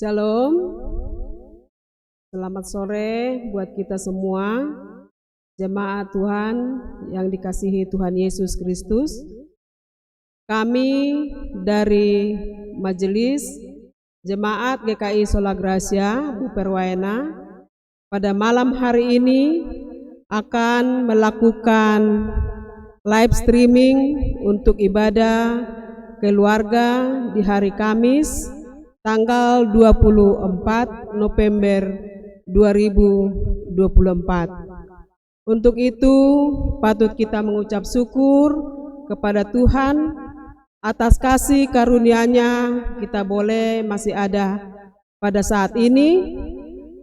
Shalom, selamat sore buat kita semua, jemaat Tuhan yang dikasihi Tuhan Yesus Kristus. Kami dari Majelis Jemaat GKI Sola Gracia Buperwaena pada malam hari ini akan melakukan live streaming untuk ibadah keluarga di hari Kamis tanggal 24 November 2024. Untuk itu patut kita mengucap syukur kepada Tuhan atas kasih karunia-Nya kita boleh masih ada pada saat ini,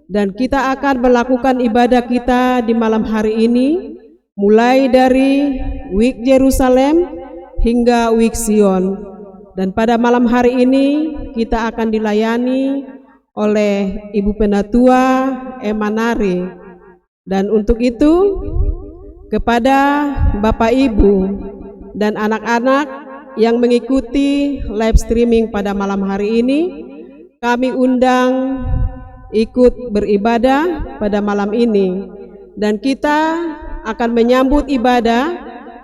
dan kita akan melakukan ibadah kita di malam hari ini mulai dari Week Jerusalem hingga Week Sion. Dan pada malam hari ini kita akan dilayani oleh Ibu Penatua Emanare. Dan untuk itu kepada Bapak Ibu dan anak-anak yang mengikuti live streaming pada malam hari ini, kami undang ikut beribadah pada malam ini. Dan kita akan menyambut ibadah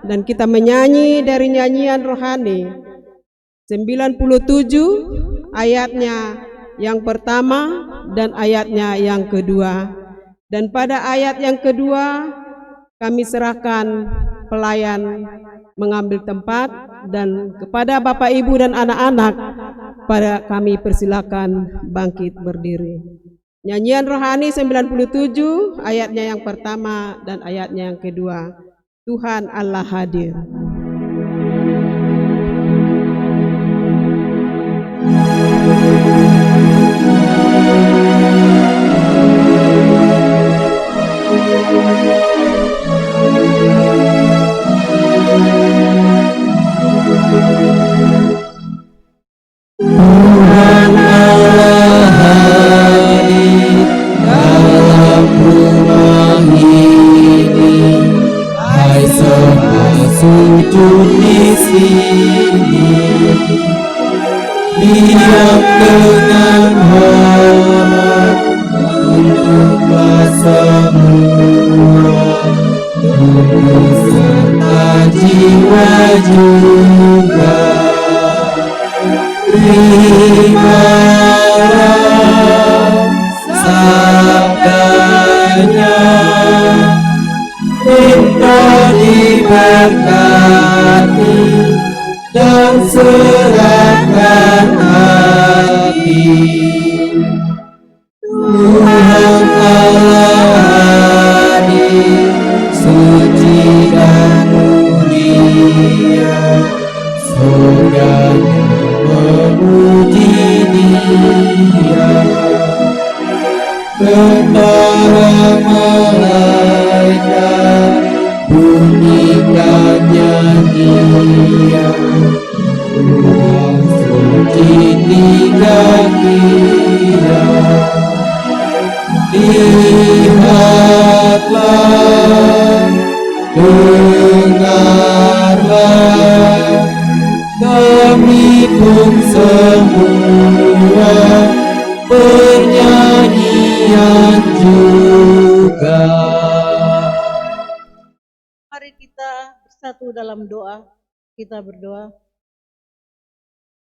dan kita menyanyi dari nyanyian rohani 97 ayatnya yang pertama dan ayatnya yang kedua. Dan pada ayat yang kedua kami serahkan pelayan mengambil tempat, dan kepada Bapak Ibu dan anak-anak pada kami persilakan bangkit berdiri. Nyanyian rohani 97 ayatnya yang pertama dan ayatnya yang kedua. Tuhan Allah hadir. Tuhan Allah hadir dalam rumah ini, hai semua sujud di sini, diam dengan hormat menyembah semua, tubuh serta jiwa juga. Terimalah sabdanya, minta diberkati dan serahkan hati. Tuhan Allah hadir, suci dan mulia, surganya memuji Dia. Tentara malaikat bunyikan nyanyian, Tuhan suci tiga kira. Lihatlah, dengarlah, kami pun semua bernyanyian juga. Mari kita bersatu dalam doa. Kita berdoa.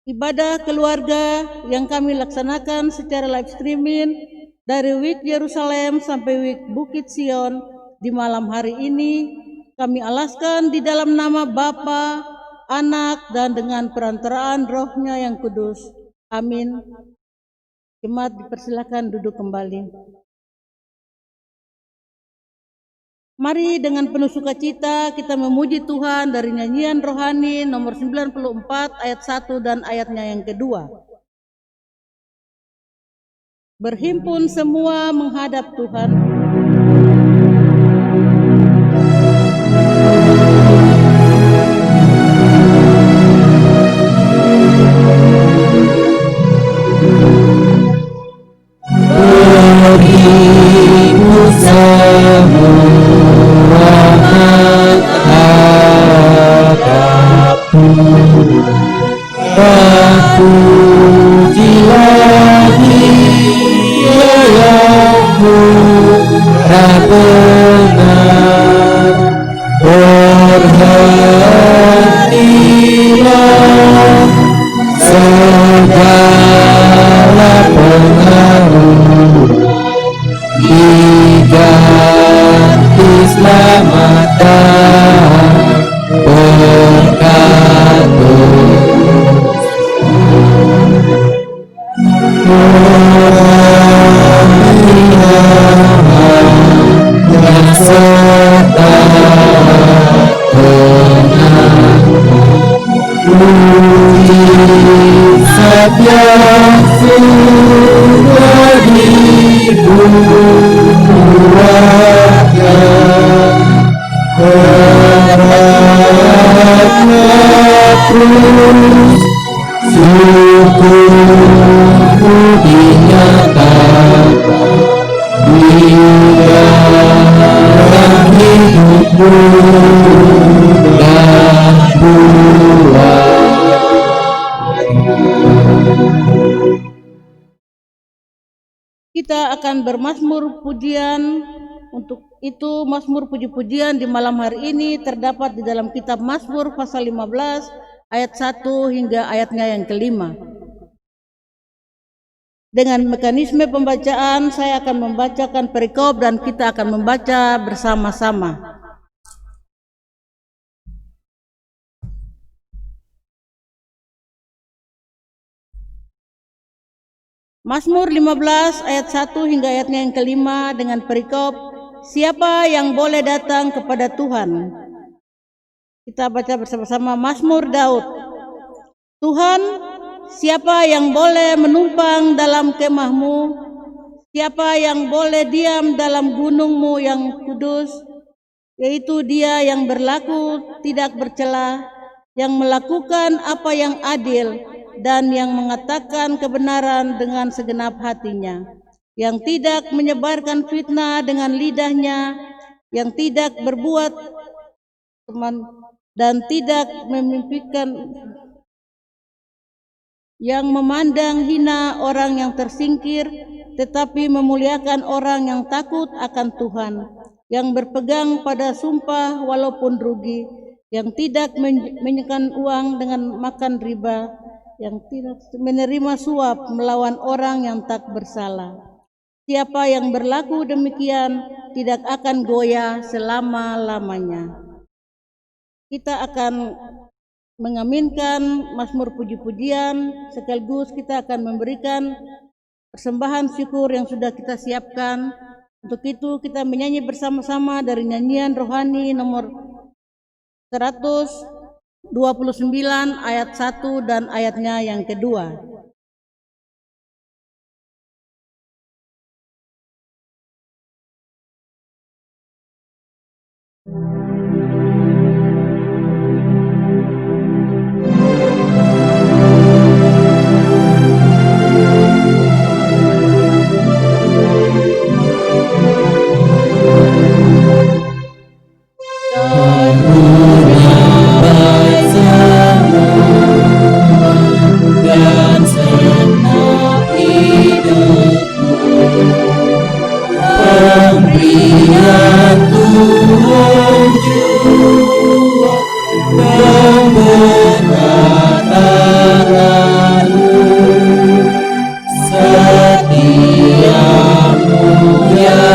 Ibadah keluarga yang kami laksanakan secara live streaming dari Week Jerusalem sampai Week Bukit Sion di malam hari ini kami alaskan di dalam nama Bapa, Anak, dan dengan perantaraan Roh-Nya yang kudus. Amin. Jemaat dipersilakan duduk kembali. Mari dengan penuh sukacita kita memuji Tuhan dari nyanyian rohani nomor 94 ayat 1 dan ayatnya yang kedua. Berhimpun semua menghadap Tuhan. Puji ilahi yang murah benar, berhentilah segala pengaruh, diganti selamat dan berkat dan serta mujizat yang sudah dibuatkan, harapnya terus syukurku dinyatakan di dalam hidupmu dan buat. Kita akan bermazmur pujian. Untuk itu mazmur puji-pujian di malam hari ini terdapat di dalam kitab Mazmur pasal 15 ayat 1 hingga ayatnya yang kelima. Dengan mekanisme pembacaan saya akan membacakan perikop dan kita akan membaca bersama-sama. Mazmur 15 ayat 1 hingga ayatnya yang kelima dengan perikop, siapa yang boleh datang kepada Tuhan? Kita baca bersama-sama Mazmur Daud. Tuhan, siapa yang boleh menumpang dalam kemahmu? Siapa yang boleh diam dalam gunungmu yang kudus? Yaitu dia yang berlaku tidak bercela, yang melakukan apa yang adil, dan yang mengatakan kebenaran dengan segenap hatinya, yang tidak menyebarkan fitnah dengan lidahnya, yang tidak berbuat dan tidak memimpikan, yang memandang hina orang yang tersingkir, tetapi memuliakan orang yang takut akan Tuhan, yang berpegang pada sumpah walaupun rugi, yang tidak menyekan uang dengan makan riba, yang tidak menerima suap melawan orang yang tak bersalah. Siapa yang berlaku demikian tidak akan goyah selama-lamanya. Kita akan mengaminkan mazmur puji-pujian, sekaligus kita akan memberikan persembahan syukur yang sudah kita siapkan. Untuk itu kita menyanyi bersama-sama dari nyanyian rohani nomor 129 ayat 1 dan ayatnya yang kedua. Dan senang hidupmu, pemberian Tuhan jua pemberkatanmu, setiamu ya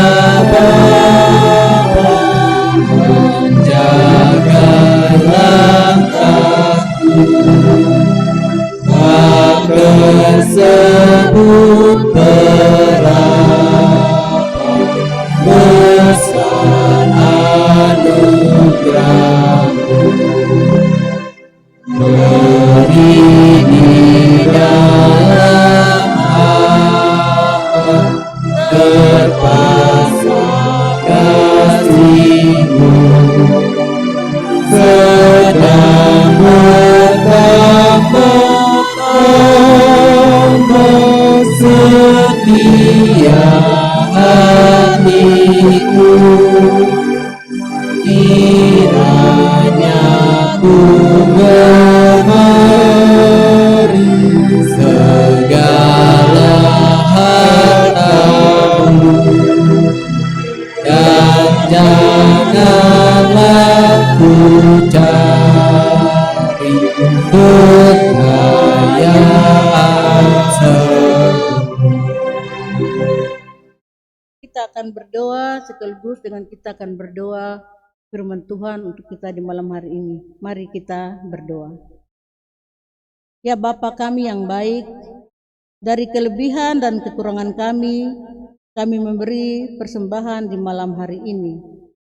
Bapa, menjaga langkahku. Tersebut berapa besar anugerahmu, beri di dalam hati terpasang kasih-Mu, sedang bertambah setia hatiku, kiranya ku memberi segala kita akan berdoa sekaligus dengan kita akan berdoa firman Tuhan untuk kita di malam hari ini. Mari kita berdoa. Ya Bapa kami yang baik, dari kelebihan dan kekurangan kami memberi persembahan di malam hari ini.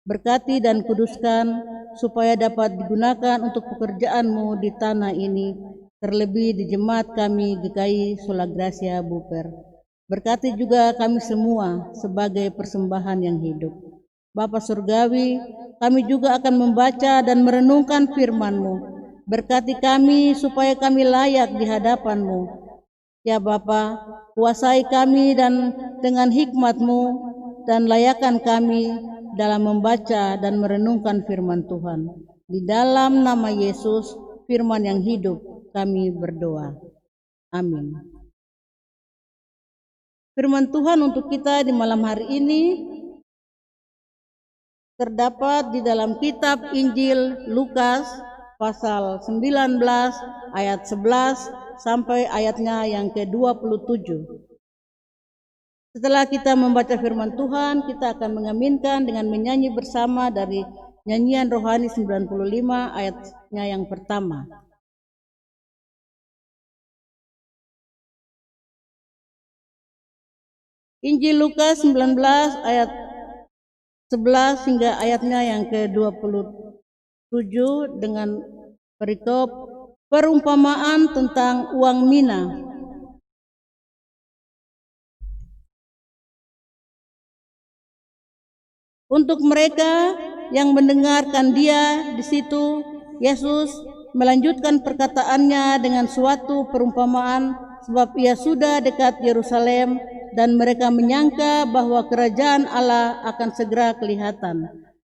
Berkati dan kuduskan supaya dapat digunakan untuk pekerjaan-Mu di tanah ini, terlebih di jemaat kami GKI Sola Gracia Buper. Berkati juga kami semua sebagai persembahan yang hidup. Bapa Surgawi, kami juga akan membaca dan merenungkan firman-Mu. Berkati kami supaya kami layak di hadapan-Mu. Ya Bapa, kuasai kami dan dengan hikmat-Mu dan layakan kami dalam membaca dan merenungkan firman Tuhan. Di dalam nama Yesus, firman yang hidup, kami berdoa. Amin. Firman Tuhan untuk kita di malam hari ini terdapat di dalam kitab Injil Lukas pasal 19 ayat 11 sampai ayatnya yang ke-27. Setelah kita membaca firman Tuhan, kita akan mengaminkan dengan menyanyi bersama dari nyanyian rohani 95 ayatnya yang pertama. Injil Lukas 19 ayat 11 hingga ayatnya yang ke-27 dengan perikop perumpamaan tentang uang mina. Untuk mereka yang mendengarkan dia di situ, Yesus melanjutkan perkataannya dengan suatu perumpamaan sebab ia sudah dekat Yerusalem dan mereka menyangka bahwa kerajaan Allah akan segera kelihatan.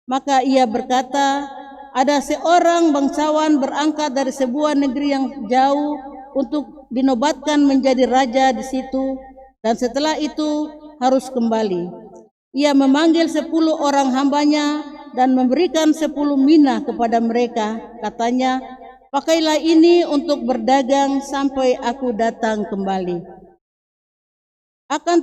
Maka ia berkata, ada seorang bangsawan berangkat dari sebuah negeri yang jauh untuk dinobatkan menjadi raja di situ dan setelah itu harus kembali. Ia memanggil 10 orang hambanya dan memberikan 10 mina kepada mereka. Katanya, pakailah ini untuk berdagang sampai aku datang kembali. Akan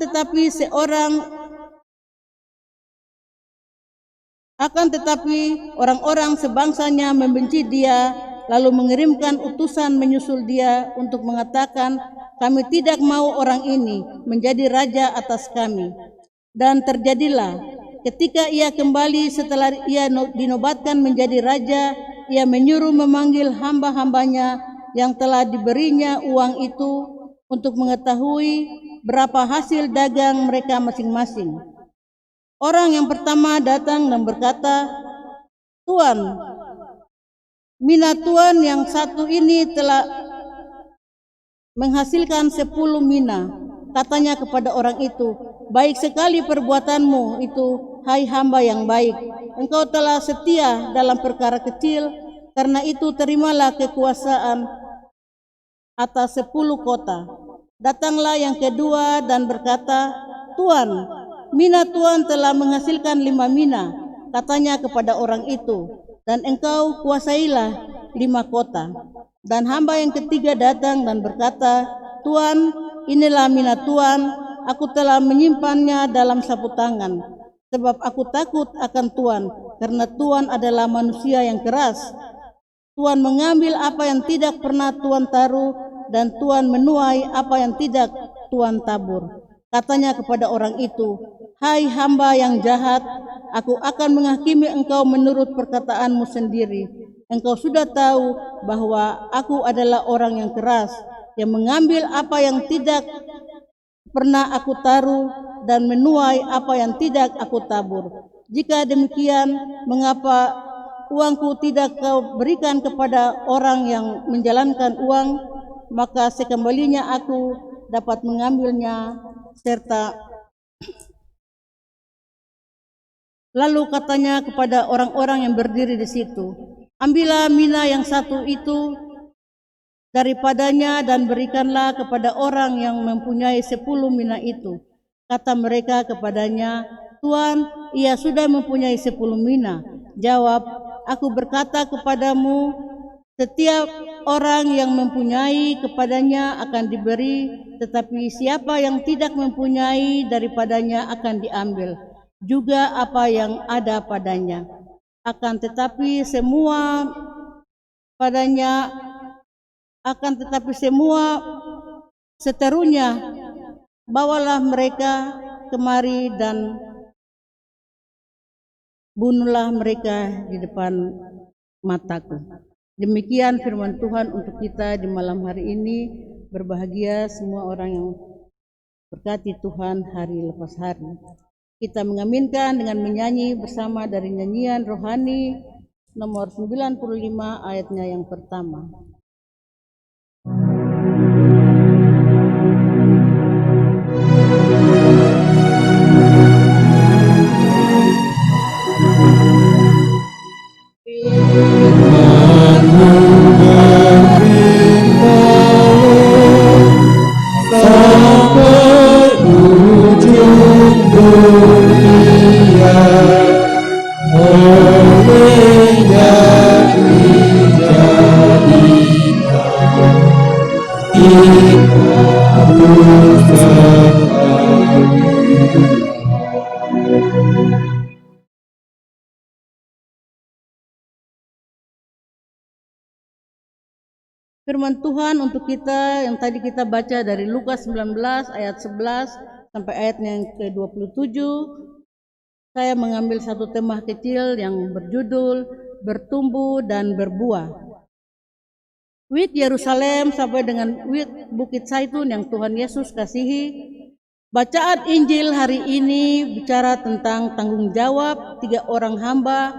tetapi orang-orang sebangsanya membenci dia, lalu mengirimkan utusan menyusul dia untuk mengatakan, kami tidak mau orang ini menjadi raja atas kami. Dan terjadilah, ketika ia kembali setelah ia dinobatkan menjadi raja, ia menyuruh memanggil hamba-hambanya yang telah diberinya uang itu untuk mengetahui berapa hasil dagang mereka masing-masing. Orang yang pertama datang dan berkata, Tuan, mina Tuan yang satu ini telah menghasilkan 10 mina. Katanya kepada orang itu, baik sekali perbuatanmu itu, hai hamba yang baik. Engkau telah setia dalam perkara kecil, karena itu terimalah kekuasaan atas 10 kota. Datanglah yang kedua dan berkata, Tuan, mina Tuan telah menghasilkan 5 mina. Katanya kepada orang itu, dan engkau kuasailah 5 kota. Dan hamba yang ketiga datang dan berkata, Tuan, inilah mina Tuan, aku telah menyimpannya dalam sapu tangan, sebab aku takut akan Tuan, karena Tuan adalah manusia yang keras. Tuan mengambil apa yang tidak pernah Tuan taruh, dan Tuan menuai apa yang tidak Tuan tabur. Katanya kepada orang itu, hai hamba yang jahat, aku akan menghakimi engkau menurut perkataanmu sendiri. Engkau sudah tahu bahwa aku adalah orang yang keras, yang mengambil apa yang tidak pernah aku taruh dan menuai apa yang tidak aku tabur. Jika demikian, mengapa uangku tidak kau berikan kepada orang yang menjalankan uang, maka sekembalinya aku dapat mengambilnya serta lalu katanya kepada orang-orang yang berdiri di situ, ambillah mina yang satu itu daripadanya dan berikanlah kepada orang yang mempunyai 10 mina itu. Kata mereka kepadanya, Tuan, ia sudah mempunyai 10 mina. Jawab, aku berkata kepadamu, Setiap orang yang mempunyai kepadanya akan diberi, tetapi siapa yang tidak mempunyai daripadanya akan diambil juga apa yang ada padanya. Akan tetapi semua seterunya bawalah mereka kemari dan bunuhlah mereka di depan mataku. Demikian firman Tuhan untuk kita di malam hari ini. Berbahagia semua orang yang berkati Tuhan hari lepas hari. Kita mengaminkan dengan menyanyi bersama dari nyanyian rohani nomor 95 ayatnya yang pertama. Firman Tuhan untuk kita yang tadi kita baca dari Lukas 19 ayat 11 sampai ayatnya yang ke-27. Saya mengambil satu tema kecil yang berjudul bertumbuh dan berbuah. Wit Yerusalem sampai dengan wit Bukit Zaitun yang Tuhan Yesus kasihi. Bacaan Injil hari ini bicara tentang tanggung jawab 3 orang hamba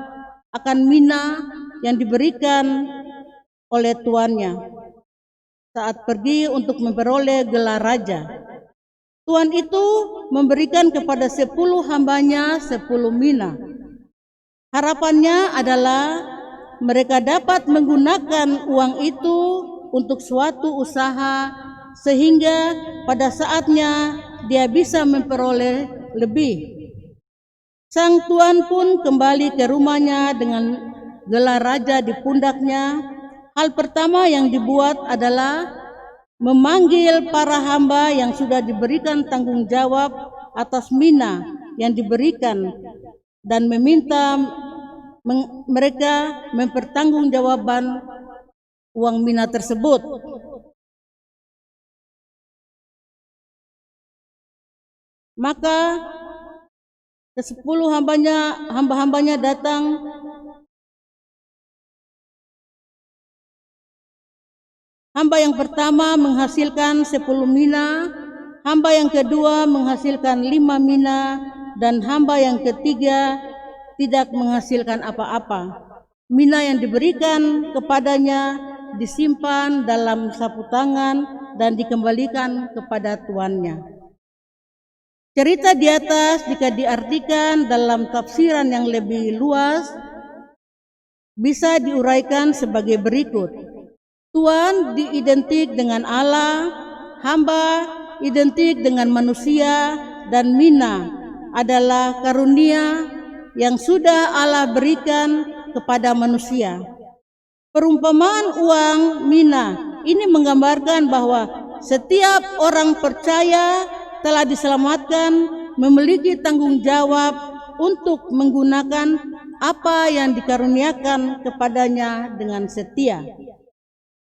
akan mina yang diberikan oleh tuannya saat pergi untuk memperoleh gelar raja. Tuan itu memberikan kepada 10 hambanya 10 mina. Harapannya adalah mereka dapat menggunakan uang itu untuk suatu usaha sehingga pada saatnya dia bisa memperoleh lebih. Sang tuan pun kembali ke rumahnya dengan gelar raja di pundaknya. Hal pertama yang dibuat adalah memanggil para hamba yang sudah diberikan tanggung jawab atas mina yang diberikan dan meminta mereka mempertanggungjawabkan uang mina tersebut. Maka ke-10 hamba-hambanya datang. Hamba yang pertama menghasilkan 10 mina, hamba yang kedua menghasilkan 5 mina, dan hamba yang ketiga tidak menghasilkan apa-apa. Mina yang diberikan kepadanya disimpan dalam sapu tangan dan dikembalikan kepada tuannya. Cerita di atas jika diartikan dalam tafsiran yang lebih luas bisa diuraikan sebagai berikut. Tuan diidentik dengan Allah, hamba identik dengan manusia, dan mina adalah karunia yang sudah Allah berikan kepada manusia. Perumpamaan uang mina ini menggambarkan bahwa setiap orang percaya telah diselamatkan, memiliki tanggung jawab untuk menggunakan apa yang dikaruniakan kepadanya dengan setia.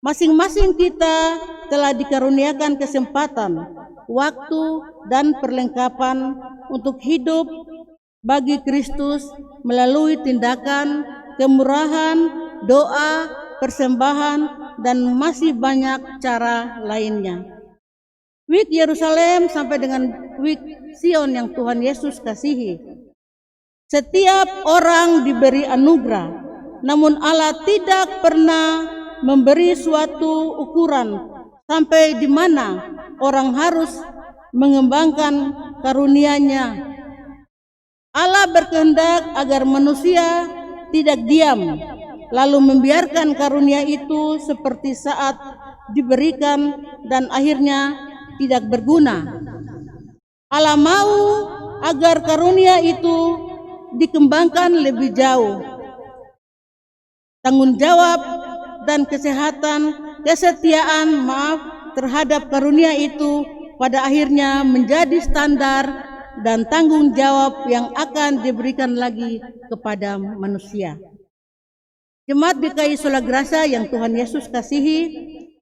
Masing-masing kita telah dikaruniakan kesempatan, waktu, dan perlengkapan untuk hidup bagi Kristus melalui tindakan, kemurahan, doa, persembahan, dan masih banyak cara lainnya. Wit Yerusalem sampai dengan wit Sion yang Tuhan Yesus kasihi. Setiap orang diberi anugerah, namun Allah tidak pernah memberi suatu ukuran sampai di mana orang harus mengembangkan karunia-Nya. Allah berkehendak agar manusia tidak diam, lalu membiarkan karunia itu seperti saat diberikan dan akhirnya tidak berguna. Allah mau agar karunia itu dikembangkan lebih jauh. Tanggung jawab dan kesehatan, kesetiaan, terhadap karunia itu pada akhirnya menjadi standar dan tanggung jawab yang akan diberikan lagi kepada manusia. Jemaat GKI Sola Gracia yang Tuhan Yesus kasihi,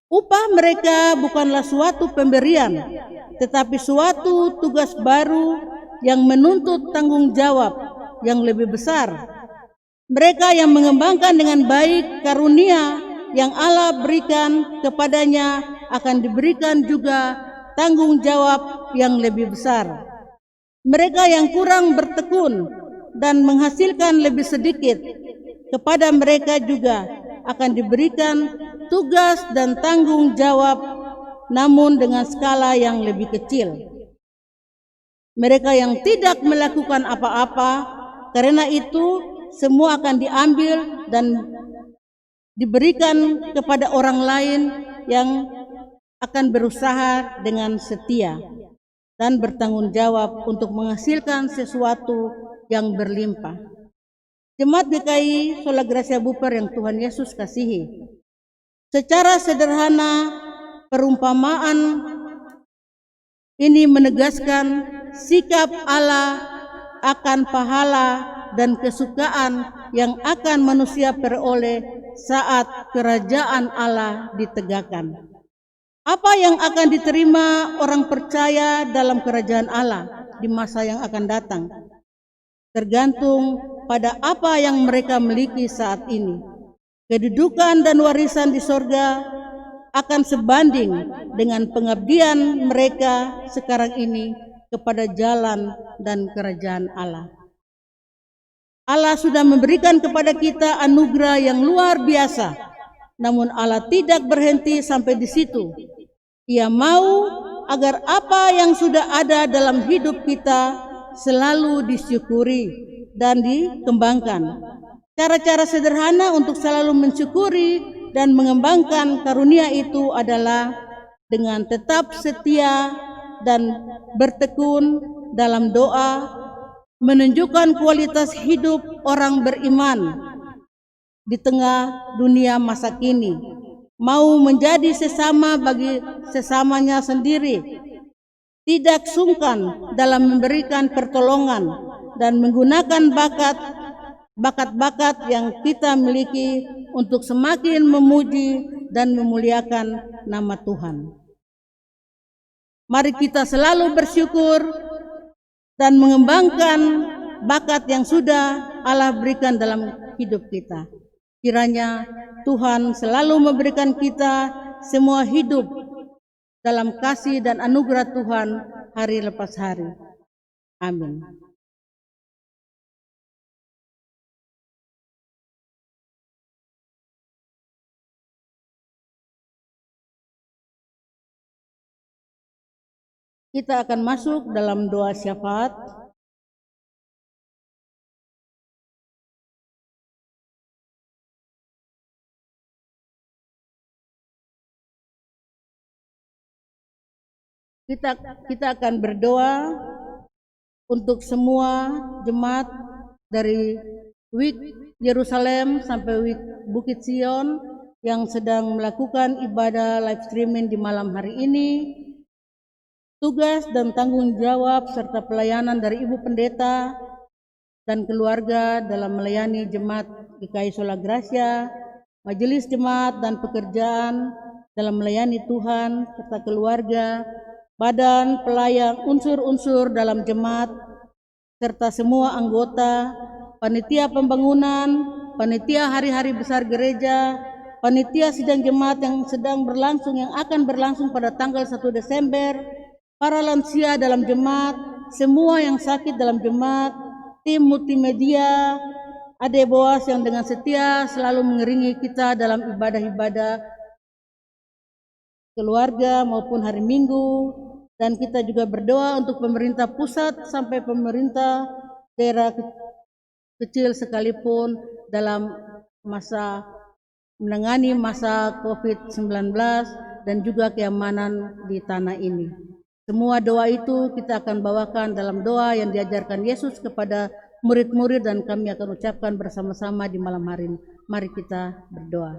upah mereka bukanlah suatu pemberian, tetapi suatu tugas baru yang menuntut tanggung jawab yang lebih besar. Mereka yang mengembangkan dengan baik karunia yang Allah berikan kepadanya akan diberikan juga tanggung jawab yang lebih besar. Mereka yang kurang bertekun dan menghasilkan lebih sedikit, kepada mereka juga akan diberikan tugas dan tanggung jawab, namun dengan skala yang lebih kecil. Mereka yang tidak melakukan apa-apa, karena itu semua akan diambil dan diberikan kepada orang lain yang akan berusaha dengan setia dan bertanggung jawab untuk menghasilkan sesuatu yang berlimpah. Jemaat GKI Sola Gracia Buper yang Tuhan Yesus kasihi, secara sederhana perumpamaan ini menegaskan sikap Allah akan pahala dan kesukaan yang akan manusia peroleh saat kerajaan Allah ditegakkan. Apa yang akan diterima orang percaya dalam kerajaan Allah di masa yang akan datang tergantung pada apa yang mereka miliki saat ini. Kedudukan dan warisan di sorga akan sebanding dengan pengabdian mereka sekarang ini kepada jalan dan kerajaan Allah. Allah sudah memberikan kepada kita anugerah yang luar biasa, namun Allah tidak berhenti sampai di situ. Ia mau agar apa yang sudah ada dalam hidup kita selalu disyukuri dan dikembangkan. Cara-cara sederhana untuk selalu mensyukuri dan mengembangkan karunia itu adalah dengan tetap setia dan bertekun dalam doa, menunjukkan kualitas hidup orang beriman di tengah dunia masa kini, mau menjadi sesama bagi sesamanya sendiri, tidak sungkan dalam memberikan pertolongan dan menggunakan bakat-bakat yang kita miliki untuk semakin memuji dan memuliakan nama Tuhan. Mari kita selalu bersyukur dan mengembangkan bakat yang sudah Allah berikan dalam hidup kita. Kiranya Tuhan selalu memberikan kita semua hidup dalam kasih dan anugerah Tuhan hari lepas hari. Amin. Kita akan masuk dalam doa syafaat. Kita akan berdoa untuk semua jemaat dari WIK Yerusalem sampai WIK Bukit Sion yang sedang melakukan ibadah live streaming di malam hari ini. Tugas dan tanggung jawab serta pelayanan dari Ibu Pendeta dan keluarga dalam melayani jemaat GKI Sola Gracia, majelis jemaat dan pekerjaan dalam melayani Tuhan serta keluarga, badan pelayan, unsur-unsur dalam jemaat, serta semua anggota, panitia pembangunan, panitia hari-hari besar gereja, panitia sidang jemaat yang sedang berlangsung, yang akan berlangsung pada tanggal 1 Desember, para lansia dalam jemaat, semua yang sakit dalam jemaat, tim multimedia, Ade Boas yang dengan setia selalu mengiringi kita dalam ibadah-ibadah keluarga maupun hari Minggu, dan kita juga berdoa untuk pemerintah pusat sampai pemerintah daerah kecil sekalipun dalam masa menangani masa COVID-19 dan juga keamanan di tanah ini. Semua doa itu kita akan bawakan dalam doa yang diajarkan Yesus kepada murid-murid dan kami akan ucapkan bersama-sama di malam hari ini. Mari kita berdoa.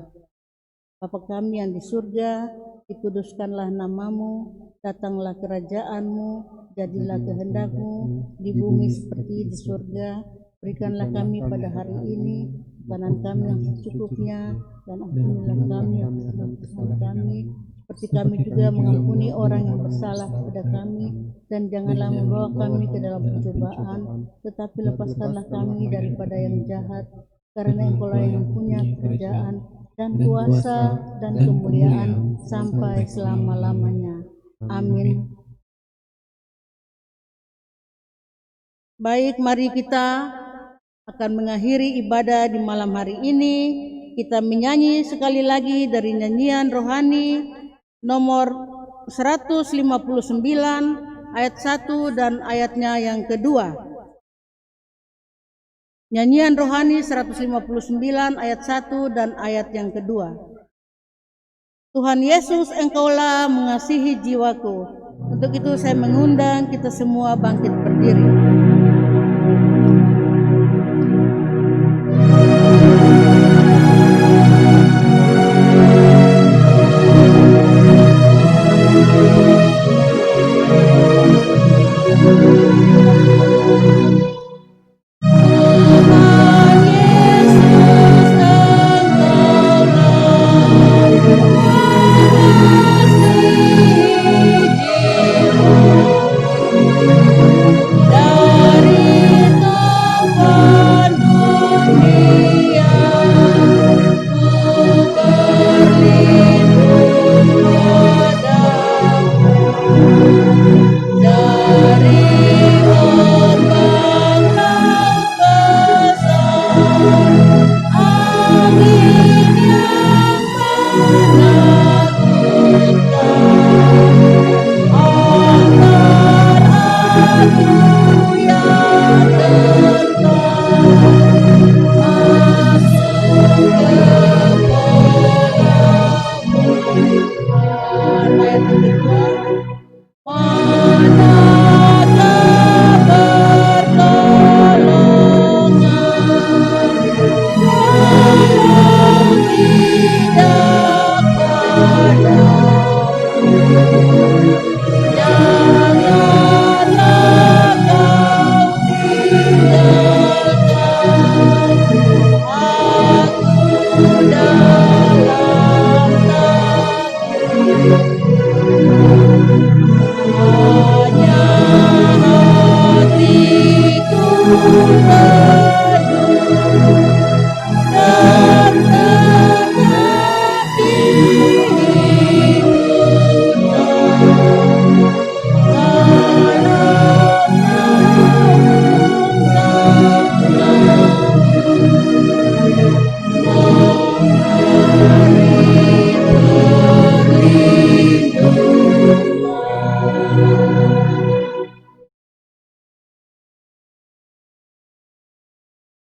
Bapa kami yang di surga, dikuduskanlah namamu, datanglah kerajaanmu, jadilah kehendakmu di bumi seperti di surga. Berikanlah kami pada hari ini makanan kami yang secukupnya, dan ampunilah kami atas kesalahan kami, seperti kami juga mengampuni orang yang bersalah kepada kami, dan janganlah membawa kami ke dalam pencobaan, tetapi lepaskanlah kami daripada yang jahat, karena Engkau-lah yang punya kerajaan dan kuasa dan kemuliaan sampai selama-lamanya. Amin. Baik, mari kita akan mengakhiri ibadah di malam hari ini. Kita menyanyi sekali lagi dari nyanyian rohani nomor 159 ayat 1 dan ayatnya yang kedua. Nyanyian rohani 159 ayat 1 dan ayat yang kedua. Tuhan Yesus, Engkaulah mengasihi jiwaku. Untuk itu saya mengundang kita semua bangkit berdiri.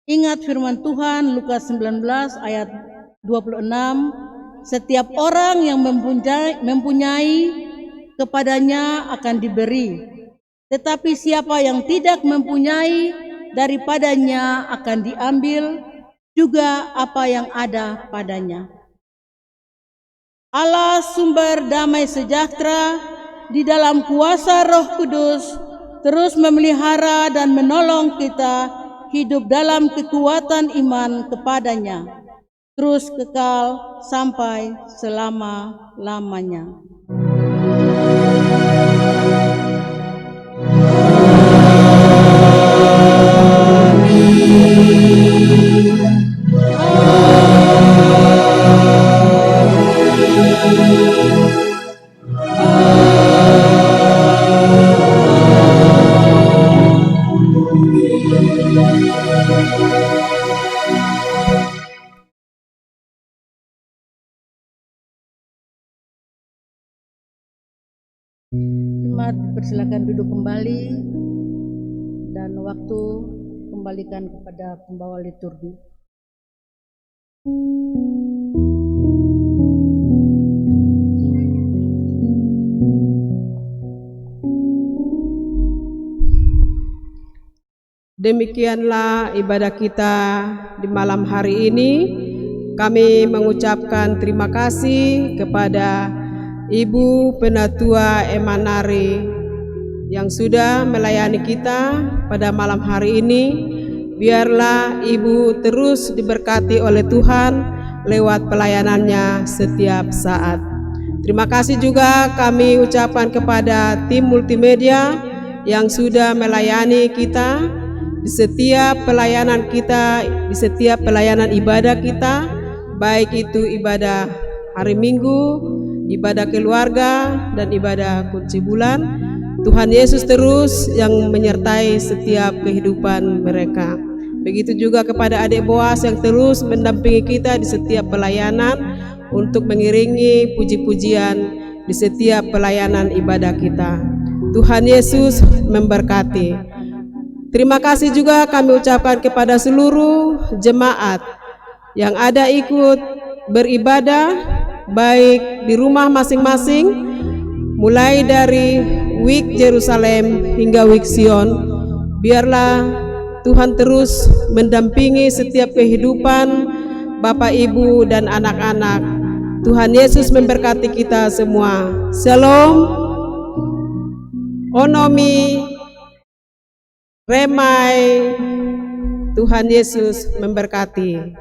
Ingat firman Tuhan Lukas 19 ayat 26, setiap orang yang mempunyai kepadanya akan diberi, tetapi siapa yang tidak mempunyai daripadanya akan diambil juga apa yang ada padanya. Allah sumber damai sejahtera di dalam kuasa Roh Kudus terus memelihara dan menolong kita hidup dalam kekuatan iman kepadanya, terus kekal sampai selama-lamanya. Jemaat dipersilakan duduk kembali dan waktu kembalikan kepada pembawa liturgi. Demikianlah ibadah kita di malam hari ini. kami mengucapkan terima kasih kepada Ibu Penatua Emanari yang sudah melayani kita pada malam hari ini. Biarlah Ibu terus diberkati oleh Tuhan lewat pelayanannya setiap saat. Terima kasih juga kami ucapkan kepada tim multimedia yang sudah melayani kita di setiap pelayanan kita, di setiap pelayanan ibadah kita, baik itu ibadah hari Minggu, ibadah keluarga, dan ibadah kunci bulan. Tuhan Yesus terus yang menyertai setiap kehidupan mereka. Begitu juga kepada adik Boas yang terus mendampingi kita di setiap pelayanan untuk mengiringi puji-pujian di setiap pelayanan ibadah kita. Tuhan Yesus memberkati. Terima kasih juga kami ucapkan kepada seluruh jemaat yang ada ikut beribadah baik di rumah masing-masing, mulai dari Week Jerusalem hingga Week Sion. Biarlah Tuhan terus mendampingi setiap kehidupan Bapak, Ibu, dan anak-anak. Tuhan Yesus memberkati kita semua. Shalom, Onomi, Remai. Tuhan Yesus memberkati.